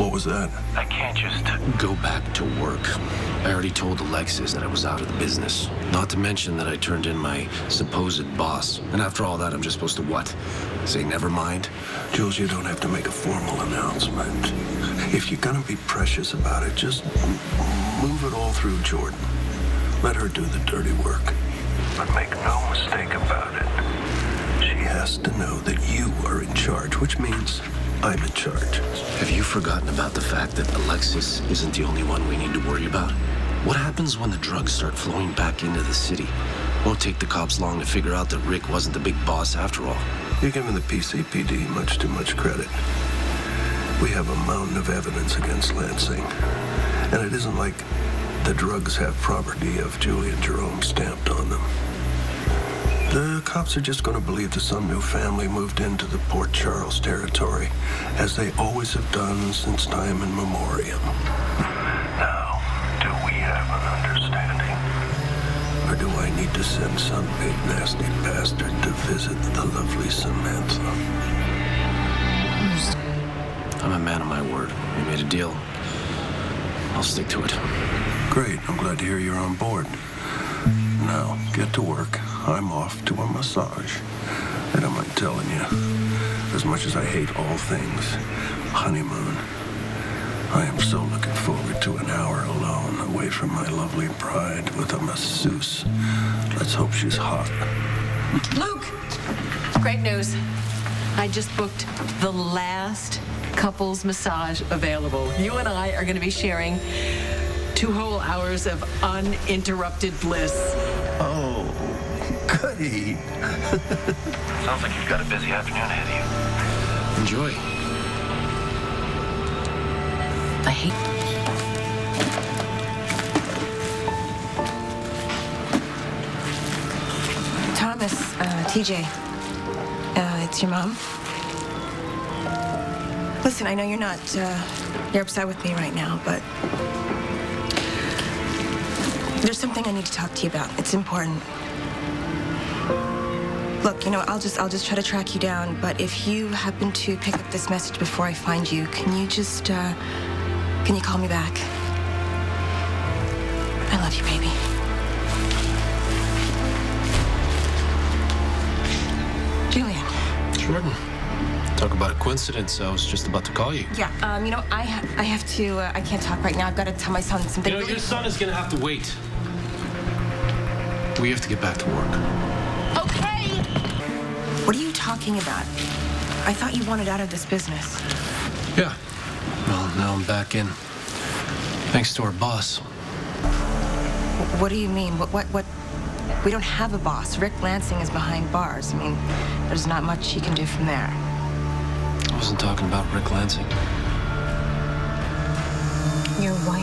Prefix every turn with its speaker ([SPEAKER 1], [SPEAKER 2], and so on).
[SPEAKER 1] What was that?
[SPEAKER 2] I can't just
[SPEAKER 3] Go back to work. I already told Alexis that I was out of the business. Not to mention that I turned in my supposed boss. And after all that, I'm just supposed to what? Say never mind?
[SPEAKER 1] Jules, you don't have to make a formal announcement. If you're gonna be precious about it, just move it all through Jordan. Let her do the dirty work. But make no mistake about it. She has to know that you are in charge, which means I'm in charge.
[SPEAKER 3] Have you forgotten about the fact that Alexis isn't the only one we need to worry about? What happens when the drugs start flowing back into the city? Won't take the cops long to figure out that Rick wasn't the big boss after all.
[SPEAKER 1] You're giving the PCPD much too much credit. We have a mountain of evidence against Lansing. And it isn't like the drugs have property of Julian Jerome stamped on them. The cops are just going to believe that some new family moved into the Port Charles territory, as they always have done since time immemorial. Now, do we have an understanding? Or do I need to send some big nasty bastard to visit the lovely Samantha?
[SPEAKER 3] I'm a man of my word. We made a deal. I'll stick to it.
[SPEAKER 1] Great, I'm glad to hear you're on board. Now, get to work. I'm off to a massage. And I'm not telling you, as much as I hate all things honeymoon, I am so looking forward to an hour alone away from my lovely bride with a masseuse. Let's hope she's hot.
[SPEAKER 4] Luke! Great news. I just booked the last couples massage available. You and I are going to be sharing 2 whole hours of uninterrupted bliss.
[SPEAKER 1] Oh, goody.
[SPEAKER 2] sounds like you've got a busy afternoon ahead of you.
[SPEAKER 3] Enjoy.
[SPEAKER 4] I hate...
[SPEAKER 5] Thomas, TJ, it's your mom. Listen, I know you're upset with me right now, but there's something I need to talk to you about. It's important. Look, I'll just try to track you down, but if you happen to pick up this message before I find you, can you call me back? I love you, baby. Julian.
[SPEAKER 3] Jordan. Talk about a coincidence. I was just about to call you.
[SPEAKER 5] Yeah, I have to, I can't talk right now. I've got to tell my son something.
[SPEAKER 3] Your son is gonna have to wait. We have to get back to work.
[SPEAKER 5] Okay! What are you talking about? I thought you wanted out of this business.
[SPEAKER 3] Yeah. Well, now I'm back in. Thanks to our boss.
[SPEAKER 5] What do you mean? What? We don't have a boss. Rick Lansing is behind bars. I mean, there's not much he can do from there.
[SPEAKER 3] I wasn't talking about Rick Lansing.
[SPEAKER 5] Your wife?